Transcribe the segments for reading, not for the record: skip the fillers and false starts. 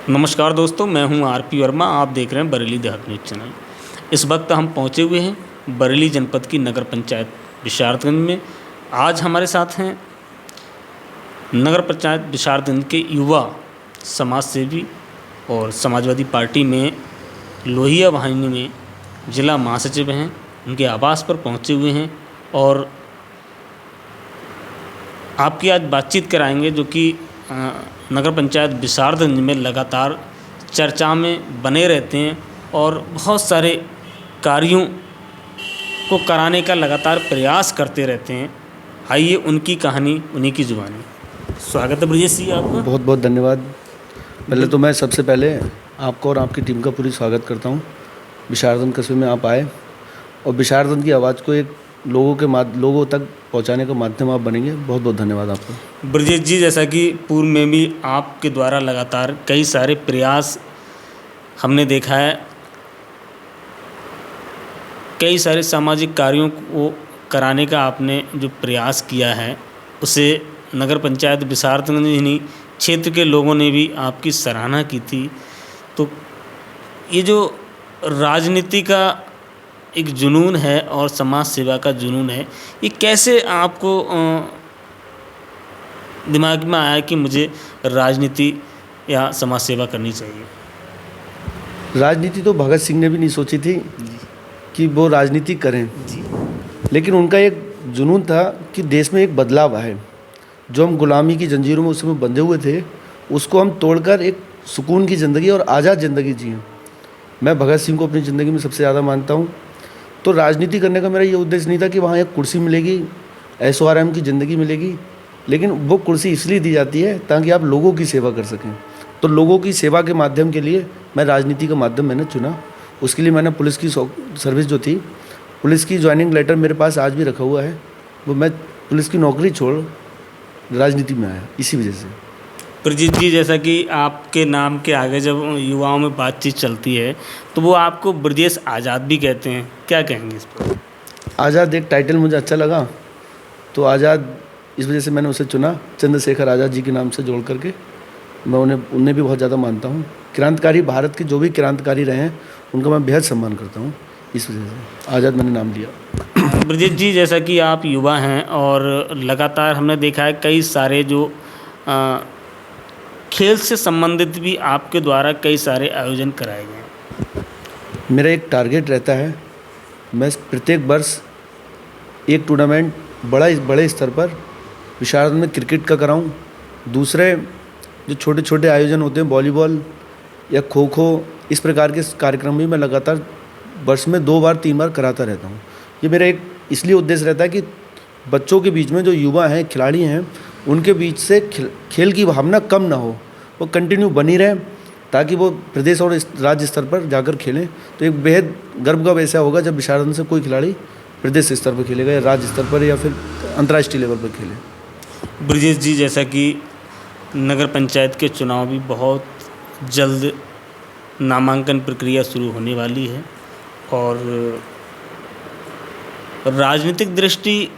नमस्कार दोस्तों, मैं हूं आरपी वर्मा। आप देख रहे हैं बरेली देहात न्यूज़ चैनल। इस वक्त हम पहुंचे हुए हैं बरेली जनपद की नगर पंचायत विशारदगंज में। आज हमारे साथ हैं नगर पंचायत विशारदगंज के युवा समाज सेवी और समाजवादी पार्टी में लोहिया वाहिनी में जिला महासचिव हैं। उनके आवास पर पहुंचे हुए हैं और आपकी आज बातचीत कराएंगे, जो कि नगर पंचायत विशारदगंज में लगातार चर्चा में बने रहते हैं और बहुत सारे कार्यों को कराने का लगातार प्रयास करते रहते हैं। आइए उनकी कहानी उन्हीं की जुबानी। स्वागत है ब्रजेश जी आपका। बहुत बहुत धन्यवाद। पहले तो मैं सबसे पहले आपको और आपकी टीम का पूरी स्वागत करता हूँ। विशारदगंज कस्बे में आप आए और विशारदगंज की आवाज़ को एक लोगों तक पहुंचाने का माध्यम आप बनेंगे। बहुत बहुत धन्यवाद आपका। ब्रजेश जी, जैसा कि पूर्व में भी आपके द्वारा लगातार कई सारे प्रयास हमने देखा है, कई सारे सामाजिक कार्यों को कराने का आपने जो प्रयास किया है, उसे नगर पंचायत विशारदगंज ही नहीं, क्षेत्र के लोगों ने भी आपकी सराहना की थी। तो ये जो राजनीति का एक जुनून है और समाज सेवा का जुनून है, ये कैसे आपको दिमाग में आया कि मुझे राजनीति या समाज सेवा करनी चाहिए? राजनीति तो भगत सिंह ने भी नहीं सोची थी कि वो राजनीति करें, लेकिन उनका एक जुनून था कि देश में एक बदलाव आए। जो हम गुलामी की जंजीरों में उस समय बंधे हुए थे, उसको हम तोड़कर एक सुकून की ज़िंदगी और आज़ाद ज़िंदगी जिए। मैं भगत सिंह को अपनी ज़िंदगी में सबसे ज़्यादा मानता हूँ। तो राजनीति करने का मेरा ये उद्देश्य नहीं था कि वहाँ एक कुर्सी मिलेगी, ऐशो आराम की ज़िंदगी मिलेगी, लेकिन वो कुर्सी इसलिए दी जाती है ताकि आप लोगों की सेवा कर सकें। तो लोगों की सेवा के माध्यम के लिए मैं राजनीति का माध्यम मैंने चुना। उसके लिए मैंने पुलिस की सर्विस जो थी, पुलिस की ज्वाइनिंग लेटर मेरे पास आज भी रखा हुआ है। वो मैं पुलिस की नौकरी छोड़ राजनीति में आया इसी वजह से। प्रजीत जी, जैसा कि आपके नाम के आगे जब युवाओं में बातचीत चलती है तो वो आपको ब्रजेश आज़ाद भी कहते हैं, क्या कहेंगे इस पर? आज़ाद एक टाइटल मुझे अच्छा लगा, तो आज़ाद इस वजह से मैंने उसे चुना। चंद्रशेखर आज़ाद जी के नाम से जोड़ करके मैं उन्हें भी बहुत ज़्यादा मानता हूँ। क्रांतिकारी, भारत के जो भी क्रांतिकारी रहे हैं उनका मैं बेहद सम्मान करता हूँ। इस वजह से आज़ाद मैंने नाम लिया। ब्रजेश जी, जैसा कि आप युवा हैं और लगातार हमने देखा है कई सारे जो खेल से संबंधित भी आपके द्वारा कई सारे आयोजन कराए गए हैं। मेरा एक टारगेट रहता है, मैं प्रत्येक वर्ष एक टूर्नामेंट बड़े स्तर पर विशारदगंज में क्रिकेट का कराऊं। दूसरे जो छोटे छोटे आयोजन होते हैं, वॉलीबॉल या खो खो, इस प्रकार के कार्यक्रम भी मैं लगातार वर्ष में 2 बार 3 बार कराता रहता हूं। ये मेरा एक इसलिए उद्देश्य रहता है कि बच्चों के बीच में जो युवा हैं, खिलाड़ी हैं, उनके बीच से खेल की भावना कम ना हो, वो कंटिन्यू बनी रहे, ताकि वो प्रदेश और राज्य स्तर पर जाकर खेलें। तो एक बेहद गर्व का विषय होगा जब विशारदगंज से कोई खिलाड़ी प्रदेश स्तर पर खेलेगा या राज्य स्तर पर या फिर अंतर्राष्ट्रीय लेवल पर खेले। ब्रजेश जी, जैसा कि नगर पंचायत के चुनाव भी बहुत जल्द नामांकन प्रक्रिया शुरू होने वाली है और राजनीतिक दृष्टि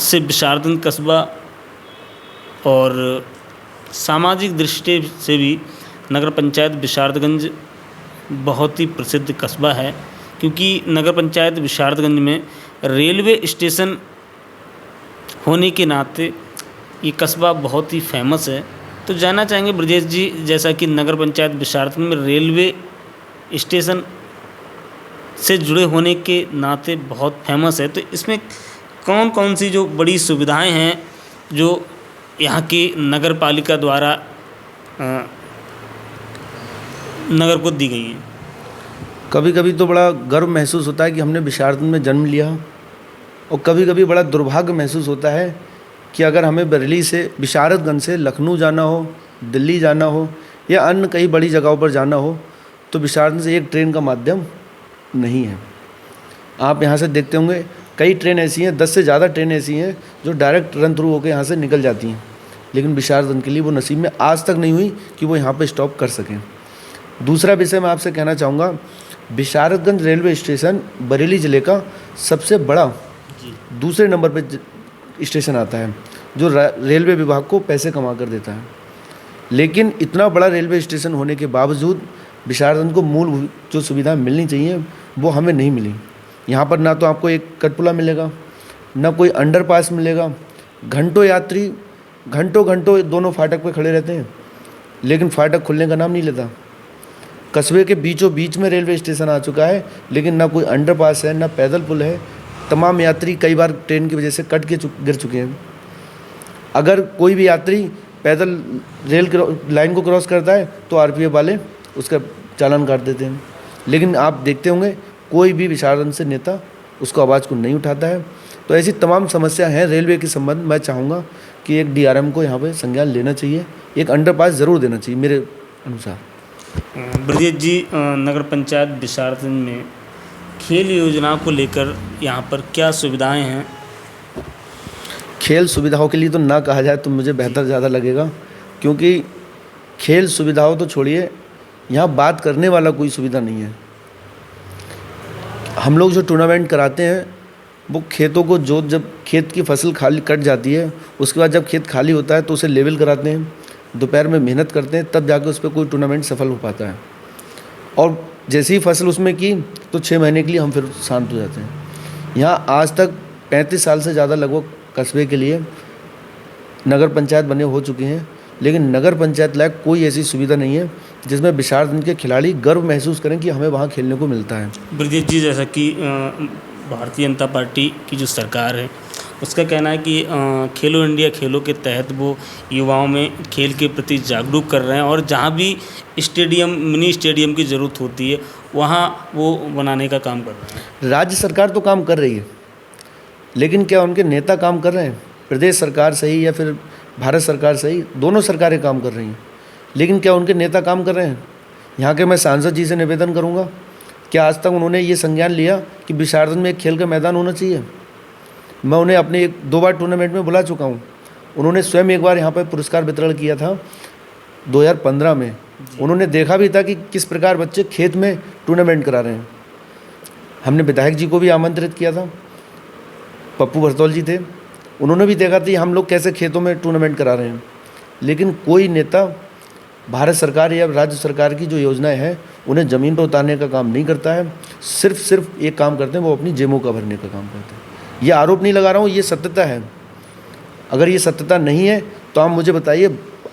से विशारदगंज कस्बा और सामाजिक दृष्टि से भी नगर पंचायत विशारदगंज बहुत ही प्रसिद्ध कस्बा है, क्योंकि नगर पंचायत विशारदगंज में रेलवे स्टेशन होने के नाते ये कस्बा बहुत ही फेमस है। तो जानना चाहेंगे ब्रजेश जी, जैसा कि नगर पंचायत विशारदगंज में रेलवे स्टेशन से जुड़े होने के नाते बहुत फेमस है, तो इसमें कौन कौन सी जो बड़ी सुविधाएं हैं जो यहाँ की नगर पालिका द्वारा नगर को दी गई हैं? कभी कभी तो बड़ा गर्व महसूस होता है कि हमने विशारदगंज में जन्म लिया, और कभी कभी बड़ा दुर्भाग्य महसूस होता है कि अगर हमें बरेली से, विशारदगंज से लखनऊ जाना हो, दिल्ली जाना हो या अन्य कई बड़ी जगहों पर जाना हो, तो विशारदगंज से एक ट्रेन का माध्यम नहीं है। आप यहाँ से देखते होंगे कई ट्रेन ऐसी हैं, 10 से ज़्यादा ट्रेन ऐसी हैं जो डायरेक्ट रन थ्रू होकर यहाँ से निकल जाती हैं, लेकिन विशारदगंज के लिए वो नसीब में आज तक नहीं हुई कि वो यहाँ पर स्टॉप कर सकें। दूसरा विषय मैं आपसे कहना चाहूँगा, विशारदगंज रेलवे स्टेशन बरेली ज़िले का सबसे बड़ा दूसरे नंबर पर स्टेशन आता है, जो रेलवे विभाग को पैसे कमा कर देता है। लेकिन इतना बड़ा रेलवे स्टेशन होने के बावजूद विशारदन को मूल जो सुविधा मिलनी चाहिए वो हमें नहीं मिली। यहाँ पर ना तो आपको एक कटपुला मिलेगा, ना कोई अंडरपास मिलेगा। घंटों यात्री घंटों दोनों फाटक पे खड़े रहते हैं, लेकिन फाटक खुलने का नाम नहीं लेता। कस्बे के बीचों बीच में रेलवे स्टेशन आ चुका है, लेकिन ना कोई अंडरपास है, ना पैदल पुल है। तमाम यात्री कई बार ट्रेन की वजह से कट के गिर चुके हैं। अगर कोई भी यात्री पैदल रेल लाइन को क्रॉस करता है तो आरपीएफ वाले उसका चालान काट देते हैं। लेकिन आप देखते होंगे कोई भी विशारदन से नेता उसको आवाज़ को नहीं उठाता है। तो ऐसी तमाम समस्या हैं रेलवे के संबंध। मैं चाहूँगा कि एक डीआरएम को यहाँ पे संज्ञान लेना चाहिए, एक अंडरपास ज़रूर देना चाहिए मेरे अनुसार। ब्रजेश जी, नगर पंचायत विशारदन में खेल योजना को लेकर यहाँ पर क्या सुविधाएं हैं? खेल सुविधाओं के लिए तो ना कहा जाए तो मुझे बेहतर ज़्यादा लगेगा, क्योंकि खेल सुविधाओं तो छोड़िए, यहाँ बात करने वाला कोई सुविधा नहीं है। हम लोग जो टूर्नामेंट कराते हैं वो खेतों को जब खेत की फसल खाली कट जाती है, उसके बाद जब खेत खाली होता है तो उसे लेवल कराते हैं, दोपहर में मेहनत करते हैं, तब जाकर उस पर कोई टूर्नामेंट सफल हो पाता है। और जैसे ही फसल उसमें की तो 6 महीने के लिए हम फिर शांत हो जाते हैं। यहाँ आज तक 35 साल से ज़्यादा लगभग कस्बे के लिए नगर पंचायत बने हो चुके हैं, लेकिन नगर पंचायत लायक कोई ऐसी सुविधा नहीं है जिसमें विशारदन के खिलाड़ी गर्व महसूस करें कि हमें वहाँ खेलने को मिलता है। ब्रजेश जी, जैसा कि भारतीय जनता पार्टी की जो सरकार है उसका कहना है कि खेलो इंडिया खेलों के तहत वो युवाओं में खेल के प्रति जागरूक कर रहे हैं, और जहाँ भी स्टेडियम, मिनी स्टेडियम की ज़रूरत होती है वहाँ वो बनाने का काम कर रहे हैं। राज्य सरकार तो काम कर रही है, लेकिन क्या उनके नेता काम कर रहे हैं? प्रदेश सरकार सही या फिर भारत सरकार सही, दोनों सरकारें काम कर रही हैं, लेकिन क्या उनके नेता काम कर रहे हैं? यहाँ के मैं सांसद जी से निवेदन करूँगा, क्या आज तक उन्होंने ये संज्ञान लिया कि विशारदन में एक खेल का मैदान होना चाहिए? मैं उन्हें अपने 2 बार टूर्नामेंट में बुला चुका हूँ। उन्होंने स्वयं एक बार यहाँ पर पुरस्कार वितरण किया था 2015 में। उन्होंने देखा भी था कि किस प्रकार बच्चे खेत में टूर्नामेंट करा रहे हैं। हमने विधायक जी को भी आमंत्रित किया था, पप्पू भरतौल जी थे, उन्होंने भी देखा था हम लोग कैसे खेतों में टूर्नामेंट करा रहे हैं। लेकिन कोई नेता भारत सरकार या राज्य सरकार की जो योजनाएं हैं उन्हें ज़मीन पर उतारने का काम नहीं करता है, सिर्फ एक काम करते हैं, वो अपनी जेबों का भरने का काम करते हैं। ये आरोप नहीं लगा रहा हूँ, ये सत्यता है। अगर ये सत्यता नहीं है तो आप मुझे बताइए,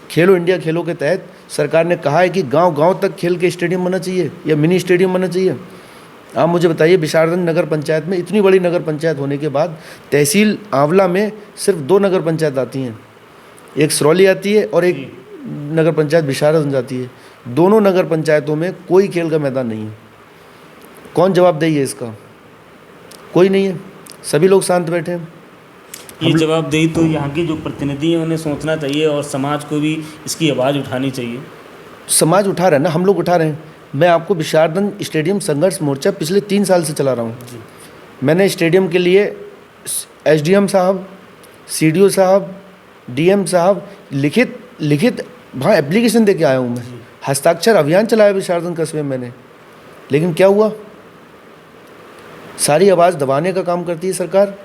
खेलो इंडिया खेलों के तहत सरकार ने कहा है कि गांव-गांव तक खेल के स्टेडियम बनना चाहिए या मिनी स्टेडियम बनना चाहिए। आप मुझे बताइए, विशारदन नगर पंचायत में, इतनी बड़ी नगर पंचायत होने के बाद, तहसील आंवला में सिर्फ 2 नगर पंचायत आती हैं, एक सरौली आती है और एक नगर पंचायत विशारदन जाती है। दोनों नगर पंचायतों में कोई खेल का मैदान नहीं है। कौन जवाबदेही है इसका? कोई नहीं है, सभी लोग शांत बैठे हैं। ये जवाबदेही तो यहाँ के जो प्रतिनिधि हैं उन्हें सोचना चाहिए, और समाज को भी इसकी आवाज़ उठानी चाहिए। समाज उठा रहा है ना, हम लोग उठा रहे हैं। मैं आपको विशारदन स्टेडियम संघर्ष मोर्चा पिछले 3 साल से चला रहा हूँ। मैंने स्टेडियम के लिए एसडीएम साहब, सीडीओ साहब, डीएम साहब लिखित वहाँ एप्लीकेशन दे के आया हूँ। मैं हस्ताक्षर अभियान चलाया विशारदन कस्बे में मैंने, लेकिन क्या हुआ? सारी आवाज़ दबाने का काम करती है सरकार।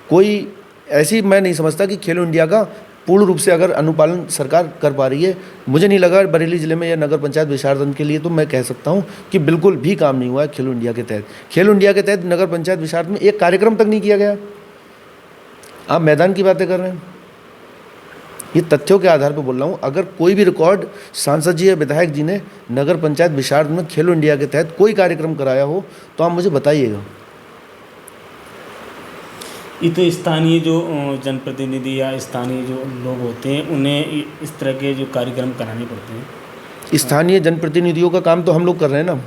कोई ऐसी मैं नहीं समझता कि खेलो इंडिया का पूर्ण रूप से अगर अनुपालन सरकार कर पा रही है। मुझे नहीं लगा बरेली ज़िले में या नगर पंचायत विशारदन के लिए तो मैं कह सकता हूँ कि बिल्कुल भी काम नहीं हुआ है खेलो इंडिया के तहत। खेलो इंडिया के तहत नगर पंचायत विशारदन में एक कार्यक्रम तक नहीं किया गया। आप मैदान की बातें कर रहे हैं। ये तथ्यों के आधार पर बोल रहा हूँ। अगर कोई भी रिकॉर्ड सांसद जी या विधायक जी ने नगर पंचायत विशारदन में खेलो इंडिया के तहत कोई कार्यक्रम कराया हो तो आप मुझे बताइएगा। ये तो स्थानीय जो जनप्रतिनिधि या स्थानीय जो लोग होते हैं उन्हें इस तरह के जो कार्यक्रम कराने पड़ते हैं। स्थानीय जनप्रतिनिधियों का काम तो हम लोग कर रहे हैं ना।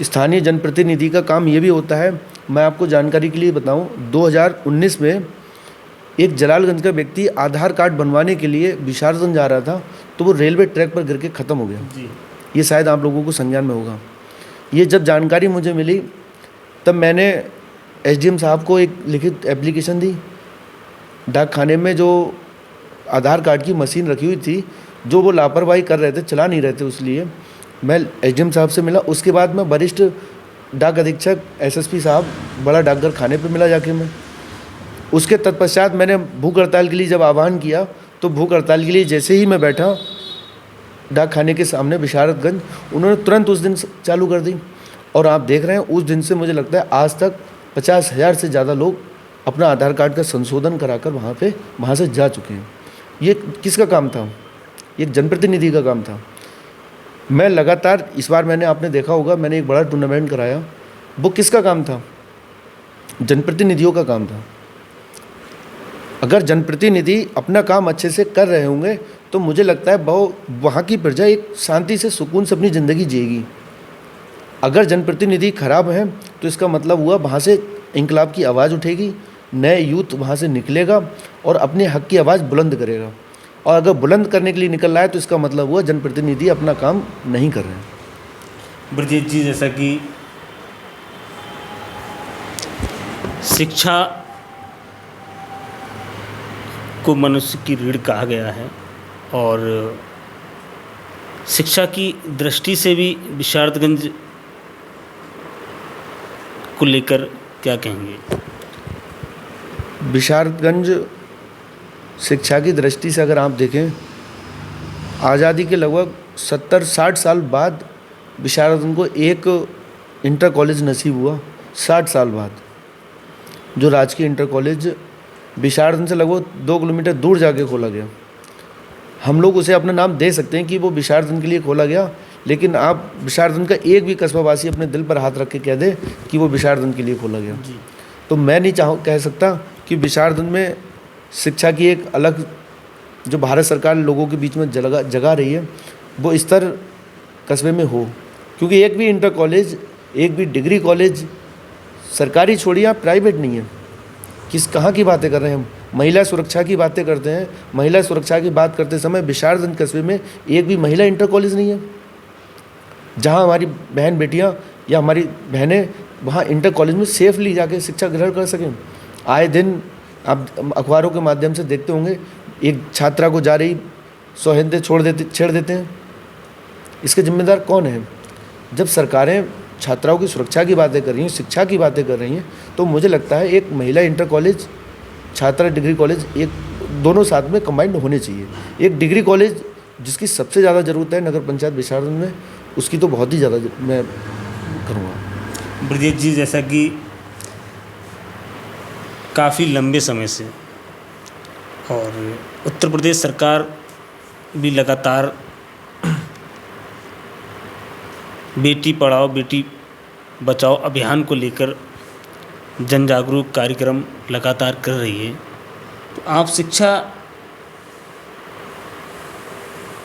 स्थानीय जनप्रतिनिधि का काम ये भी होता है, मैं आपको जानकारी के लिए बताऊं, 2019 में एक जलालगंज का व्यक्ति आधार कार्ड बनवाने के लिए विशारदन जा रहा था तो वो रेलवे ट्रैक पर गिर के ख़त्म हो गया जी। ये शायद आप लोगों को संज्ञान में होगा। ये जब जानकारी मुझे मिली तब मैंने एसडीएम साहब को एक लिखित एप्लीकेशन दी। डाक खाने में जो आधार कार्ड की मशीन रखी हुई थी, जो वो लापरवाही कर रहे थे, चला नहीं रहे थे, इसलिए मैं एसडीएम साहब से मिला। उसके बाद मैं वरिष्ठ डाक अधीक्षक एसएसपी साहब बड़ा डाकघर खाने पे मिला जाके मैं। उसके तत्पश्चात मैंने भूख हड़ताल के लिए जब आह्वान किया तो भूख हड़ताल के लिए जैसे ही मैं बैठा डाक खाने के सामने बिशारतगंज, उन्होंने तुरंत उस दिन चालू कर दी। और आप देख रहे हैं उस दिन से मुझे लगता है आज तक 50,000 से ज़्यादा लोग अपना आधार कार्ड का संशोधन कराकर वहाँ से जा चुके हैं। ये किसका काम था? ये एक जनप्रतिनिधि का काम था। मैं लगातार, इस बार मैंने, आपने देखा होगा, मैंने एक बड़ा टूर्नामेंट कराया। वो किसका काम था? जनप्रतिनिधियों का काम था। अगर जनप्रतिनिधि अपना काम अच्छे से कर रहे होंगे तो मुझे लगता है वहाँ की प्रजा एक शांति से, सुकून से अपनी ज़िंदगी जिएगी। अगर जनप्रतिनिधि खराब हैं तो इसका मतलब हुआ वहाँ से इंकलाब की आवाज़ उठेगी, नए यूथ वहाँ से निकलेगा और अपने हक की आवाज़ बुलंद करेगा। और अगर बुलंद करने के लिए निकल रहा है तो इसका मतलब हुआ जनप्रतिनिधि अपना काम नहीं कर रहे हैं। ब्रजेश जी, जैसा कि शिक्षा को मनुष्य की रीढ़ कहा गया है और शिक्षा की दृष्टि से भी बिशारतगंज को लेकर क्या कहेंगे? बिशारतगंज शिक्षा की दृष्टि से अगर आप देखें, आज़ादी के लगभग 70-60 साल बाद बिशारतगंज को एक इंटर कॉलेज नसीब हुआ। 60 साल बाद जो राजकीय इंटर कॉलेज बिशारतगंज से लगभग 2 किलोमीटर दूर जाके खोला गया। हम लोग उसे अपना नाम दे सकते हैं कि वो बिशारतगंज के लिए खोला गया, लेकिन आप बिशारतगंज का एक भी कस्बावासी अपने दिल पर हाथ रख के कह दे कि वो बिशारतगंज के लिए खोला गया। तो मैं नहीं कह सकता कि बिशारतगंज में शिक्षा की एक अलग, जो भारत सरकार लोगों के बीच में जगा रही है, वो स्तर कस्बे में हो। क्योंकि एक भी इंटर कॉलेज, एक भी डिग्री कॉलेज सरकारी छोड़िए, आप प्राइवेट नहीं है। कहाँ की बातें कर रहे हैं हम? महिला सुरक्षा की बातें करते हैं। महिला सुरक्षा की बात करते समय बिशारतगंज कस्बे में एक भी महिला इंटर कॉलेज नहीं है जहाँ हमारी बहन बेटियाँ या हमारी बहनें वहाँ इंटर कॉलेज में सेफली जाके शिक्षा ग्रहण कर सकें। आए दिन आप अखबारों के माध्यम से देखते होंगे, एक छात्रा को जा रही सौहेंदे छेड़ देते हैं। इसके जिम्मेदार कौन है? जब सरकारें छात्राओं की सुरक्षा की बातें कर रही हैं, शिक्षा की बातें कर रही हैं, तो मुझे लगता है एक महिला इंटर कॉलेज, छात्रा डिग्री कॉलेज, एक दोनों साथ में कंबाइंड होने चाहिए। एक डिग्री कॉलेज जिसकी सबसे ज़्यादा ज़रूरत है नगर पंचायत बिशारतगंज में, उसकी तो बहुत ही ज़्यादा मैं करूँगा। ब्रजेश जी, जैसा कि काफ़ी लंबे समय से और उत्तर प्रदेश सरकार भी लगातार बेटी पढ़ाओ बेटी बचाओ अभियान को लेकर जन जागरूक कार्यक्रम लगातार कर रही है, तो आप शिक्षा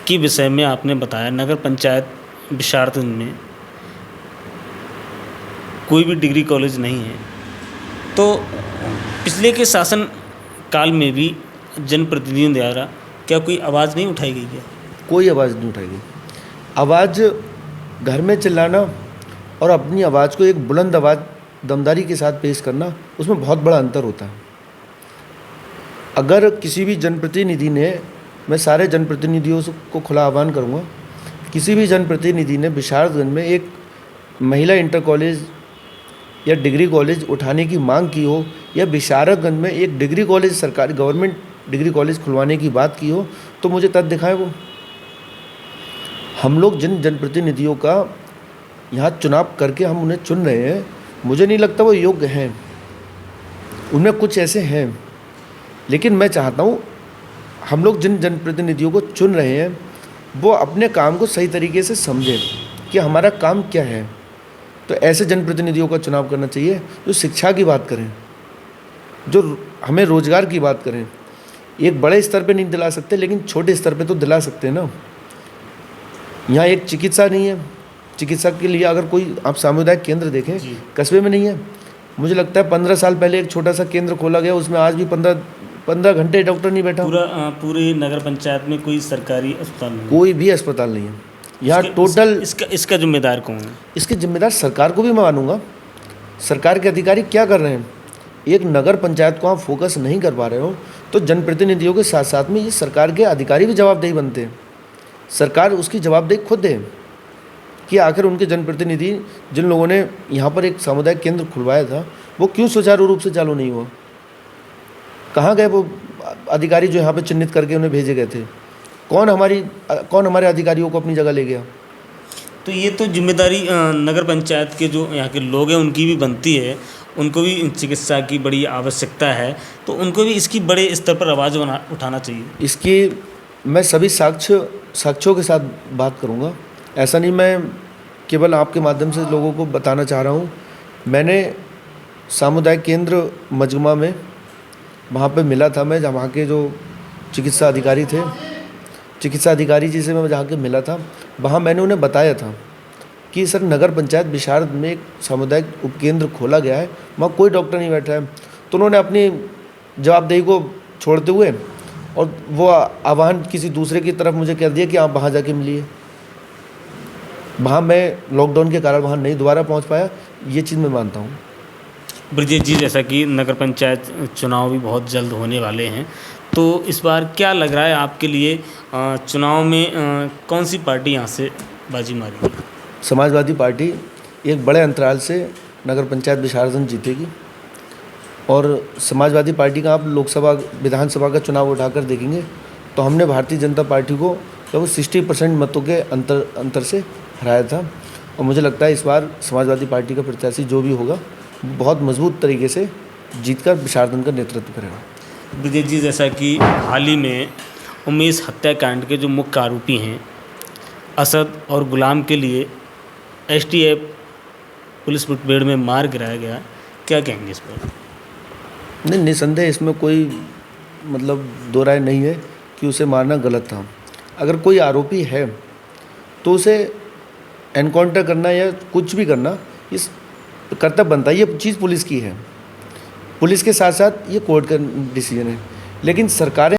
के विषय में आपने बताया नगर पंचायत बिशारतगंज में कोई भी डिग्री कॉलेज नहीं है, तो पिछले के शासन काल में भी जनप्रतिनिधियों द्वारा क्या कोई आवाज़ नहीं उठाई गई है? कोई आवाज़ नहीं उठाई गई। आवाज़ घर में चिल्लाना और अपनी आवाज़ को एक बुलंद आवाज़ दमदारी के साथ पेश करना, उसमें बहुत बड़ा अंतर होता है। अगर किसी भी जनप्रतिनिधि ने, मैं सारे जनप्रतिनिधियों को खुला आह्वान करूँगा, किसी भी जनप्रतिनिधि ने बिशारतगंज में एक महिला इंटर कॉलेज या डिग्री कॉलेज उठाने की मांग की हो, या बिशारतगंज में एक डिग्री कॉलेज, सरकारी गवर्नमेंट डिग्री कॉलेज खुलवाने की बात की हो, तो मुझे तथ्य दिखाएं वो। हम लोग जिन जनप्रतिनिधियों का यहाँ चुनाव करके हम उन्हें चुन रहे हैं, मुझे नहीं लगता वो योग्य हैं। उनमें कुछ ऐसे हैं, लेकिन मैं चाहता हूँ हम लोग जिन जनप्रतिनिधियों को चुन रहे हैं वो अपने काम को सही तरीके से समझें कि हमारा काम क्या है। तो ऐसे जनप्रतिनिधियों का चुनाव करना चाहिए जो शिक्षा की बात करें, जो हमें रोज़गार की बात करें। एक बड़े स्तर पे नहीं दिला सकते, लेकिन छोटे स्तर पे तो दिला सकते हैं ना। यहाँ एक चिकित्सा नहीं है, चिकित्सा के लिए अगर कोई आप सामुदायिक केंद्र देखें, कस्बे में नहीं है। मुझे लगता है 15 साल पहले एक छोटा सा केंद्र खोला गया, उसमें आज भी 15 घंटे डॉक्टर नहीं बैठा। पूरे नगर पंचायत में कोई सरकारी अस्पताल नहीं, कोई भी अस्पताल नहीं है यहाँ टोटल। इसका जिम्मेदार कौन है? इसके जिम्मेदार सरकार को भी मैं मानूंगा। सरकार के अधिकारी क्या कर रहे हैं? एक नगर पंचायत को आप फोकस नहीं कर पा रहे हो, तो जनप्रतिनिधियों के साथ साथ में ये सरकार के अधिकारी भी जवाबदेही बनते हैं। सरकार उसकी जवाबदेही खुद दे कि आखिर उनके जनप्रतिनिधि, जिन लोगों ने यहाँ पर एक सामुदायिक केंद्र खुलवाया था, वो क्यों सुचारू रूप से चालू नहीं हुआ। कहाँ गए वो अधिकारी जो यहाँ पे चिन्हित करके उन्हें भेजे गए थे? कौन हमारे अधिकारियों को अपनी जगह ले गया? तो ये तो जिम्मेदारी नगर पंचायत के जो यहाँ के लोग हैं उनकी भी बनती है, उनको भी चिकित्सा की बड़ी आवश्यकता है, तो उनको भी इसकी बड़े स्तर पर आवाज़ उठाना चाहिए। इसकी मैं सभी साक्ष्यों के साथ बात करूँगा। ऐसा नहीं मैं केवल आपके माध्यम से लोगों को बताना चाह रहा हूँ। मैंने सामुदायिक केंद्र मजमा में वहाँ पे मिला था मैं, वहाँ के जो चिकित्सा अधिकारी जी से मैं जाके मिला था। वहाँ मैंने उन्हें बताया था कि सर नगर पंचायत बिशारद में एक सामुदायिक उपकेंद्र खोला गया है, वहाँ कोई डॉक्टर नहीं बैठा है। तो उन्होंने अपनी जवाबदेही को छोड़ते हुए और वो आह्वान किसी दूसरे की तरफ मुझे कह दिया कि आप वहाँ जाके मिलिए। वहाँ मैं लॉकडाउन के कारण वहाँ नहीं दोबारा पहुँच पाया, ये चीज़ मैं मानता हूँ। ब्रजेश जी, जैसा कि नगर पंचायत चुनाव भी बहुत जल्द होने वाले हैं, तो इस बार क्या लग रहा है आपके लिए चुनाव में कौन सी पार्टी यहाँ से बाजी मारेगी? समाजवादी पार्टी एक बड़े अंतराल से नगर पंचायत बिशारदगंज जीतेगी। और समाजवादी पार्टी का आप लोकसभा विधानसभा का चुनाव उठाकर देखेंगे तो हमने भारतीय जनता पार्टी को लगभग 60% मतों के अंतर से हराया था। और मुझे लगता है इस बार समाजवादी पार्टी का प्रत्याशी जो भी होगा बहुत मजबूत तरीके से जीतकर बिशारदगंज का नेतृत्व करेगा। ब्रजेश जी, जैसा कि हाल ही में उमेश हत्याकांड के जो मुख्य आरोपी हैं असद और गुलाम के लिए STF पुलिस मुठभेड़ में मार गिराया गया, क्या कहेंगे इस पर? नहीं, निसंदेह इसमें कोई मतलब दो राय नहीं है कि उसे मारना गलत था। अगर कोई आरोपी है तो उसे एनकाउंटर करना या कुछ भी करना इस कर्तव्य बनता है। ये चीज़ पुलिस की है, पुलिस के साथ साथ ये कोर्ट का डिसीजन है। लेकिन सरकारें